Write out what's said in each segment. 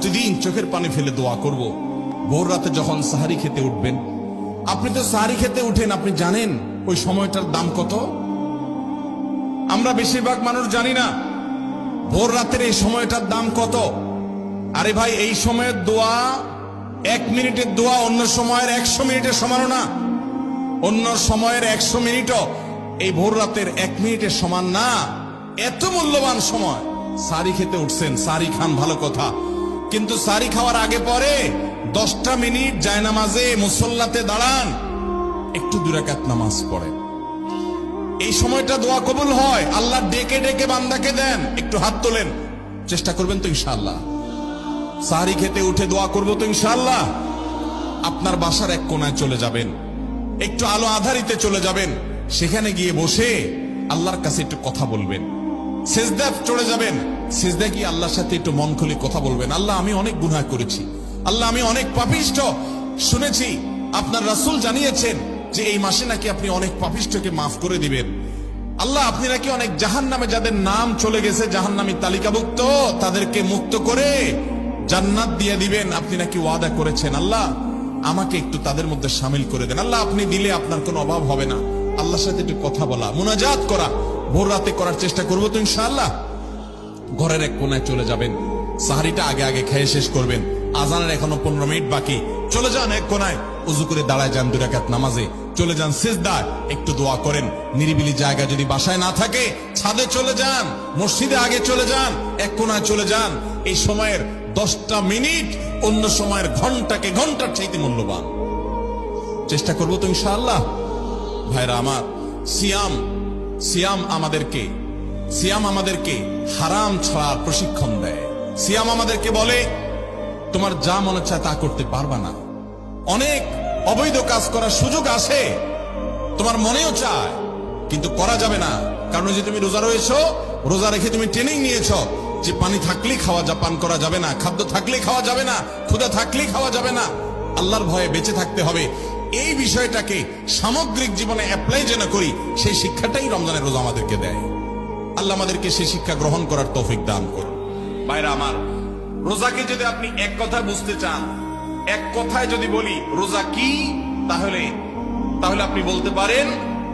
প্রতিদিন চোখের পানি ফেলে দোয়া করব। ভোর রাতে যখন সাহারি খেতে উঠবেন, আপনি তো সাহারি খেতে উঠেন, আপনি জানেন ওই সময়টার দাম কত? আমরা বেশিরভাগ মানুষ জানি না ভোর রাতের এই সময়টার দাম কত। আরে ভাই, এই সময়ের দোয়া 1 মিনিটের দোয়া অন্য সময়ের 100 মিনিটের সমান না। অন্য সময়ের 100 মিনিটও এই ভোর রাতের 1 মিনিটের সমান না। এত মূল্যবান সময়। সারি খেতে উঠছেন, সারি খান, ভালো কথা, কিন্তু সারি খাওয়ার আগে পরে 10টা মিনিট জায়নামাজে মুসল্লাতে দাঁড়ান, একটু 2 রাকাত নামাজ পড়েন। এই সময়টা দোয়া কবুল হয়। আল্লাহ ডেকে ডেকে বান্দাকে দেন। একটু হাত তোলেন, চেষ্টা করবেন তো ইনশাআল্লাহ? সাহারি খেতে উঠে দোয়া করবো তো ইনশাআল্লাহ? আপনার বাসার এক কোনায় চলে যাবেন, একটু আলো আধারিতে চলে যাবেন, সেখানে গিয়ে বসে আল্লাহর কাছে একটু কথা বলবেন। সিজদা চলে যাবেন, সিজদা গিয়ে আল্লাহর সাথে একটু মন খুলে কথা বলবেন। আল্লাহ, আমি অনেক গুনাহ করেছি, আল্লাহ আমি অনেক পাপিষ্ঠ। শুনেছি আপনার রাসূল জানিয়েছেন যে এই মাসে নাকি আপনি অনেক পাপিষ্ঠকে মাফ করে দিবেন। আল্লাহ, আপনি নাকি অনেক জাহান্নামে যাদের নাম চলে গেছে জাহান্নামী তালিকাভুক্ত, তাদেরকে মুক্ত করে জান্নাত দিয়ে দিবেন, আপনি নাকি ওয়াদা করেছেন। আল্লাহ, আমাকে একটু তাদের মধ্যে শামিল করে দেন। আল্লাহ, আপনি দিলে আপনার কোনো অভাব হবে না। আল্লাহর সাথে একটু কথা বলা, মুনাজাত করা ভোর রাতে করার চেষ্টা করবো তো ইনশাআল্লাহ? ঘরের এক কোনায় চলে যাবেন, সাহারিটা আগে আগে খেয়ে শেষ করবেন, আজানের এখনো 15 মিনিট বাকি। চলে যান এক কোনায়, উজু করে দাঁড়ায় যান 2 রাকাত নামাজে, চলে যান সিজদায়, একটু দোয়া করেন। নিরিবিলি জায়গা যদি বাসায় না থাকে, ছাদে চলে যান, মসজিদে আগে চলে যান, এক কোনায় চলে যান। এই সময়ের 10টা মিনিট অন্য সময়ের ঘন্টাকে ঘন্টার চাইতে মূল্যবান। চেষ্টা করবো তো ইনশাআল্লাহ? ভাইরা আমার, সিয়াম আমাদেরকে হারাম ছাড়ার প্রশিক্ষণ দেয়। সিয়াম আমাদেরকে বলে তোমার যা মনে চায় তা করতে পারবা না। অনেক অবৈধ কাজ করার সুযোগ আসে, তোমার মনেও চায়, কিন্তু করা যাবে না। কারণ যে তুমি রোজা রয়েছো, রোজা রেখে তুমি ট্রেনিং নিয়েছো যে পানি থাকলেই পান করা যাবে না, খাদ্য থাকলেই খাওয়া যাবে না, ক্ষুধা থাকলেই খাওয়া যাবে না, আল্লাহর ভয়ে বেঁচে থাকতে হবে। এই বিষয়টাকে সামগ্রিক জীবনে অ্যাপ্লাই যেন করি, সেই শিক্ষাটাই রমজানের রোজা আমাদেরকে দেয়। আল্লাহ আমাদেরকে সেই শিক্ষা গ্রহণ করার তৌফিক দান করুন। ভাইরা আমার, রোজাকে যদি আপনি এক কথায় বুঝতে চান, এক কথায় যদি বলি রোজা কি, তাহলে আপনি বলতে পারেন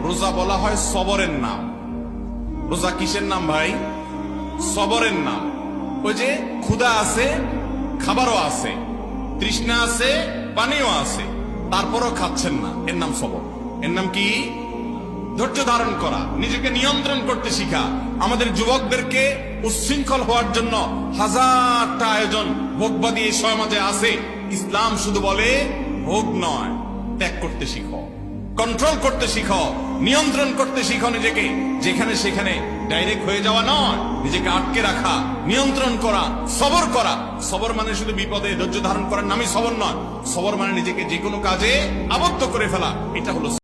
রোজা বলা হয় সবরের নাম। রোজা কিসের নাম ভাই? সবরের নাম। ওই যে ক্ষুধা আছে, খাবারও আছে, তৃষ্ণা আছে, পানিও আছে, তারপরও খাচ্ছেন না, এর নাম সবর। এর নাম কি? ধৈর্য ধারণ করা, নিজেকে নিয়ন্ত্রণ করতে শিখা। আমাদের যুবকদেরকে উচ্ছৃঙ্খল হওয়ার জন্য হাজারটা আয়োজন ভোগবাদী এই সমাজে আছে। ইসলাম শুধু বলে ভোগ নয়, ত্যাগ করতে শিখো, কন্ট্রোল করতে শিখো, নিয়ন্ত্রণ করতে শিখো নিজেকে। যেখানে সেখানে ডাইরেক্ট হয়ে যাওয়া নয়, নিজেকে আটকে রাখা, নিয়ন্ত্রণ করা, সবর করা। সবর মানে শুধু বিপদে ধৈর্য ধারণ করার নামই সবর নয়। সবর মানে নিজেকে যে কোনো কাজে আবদ্ধ করে ফেলা, এটা হলো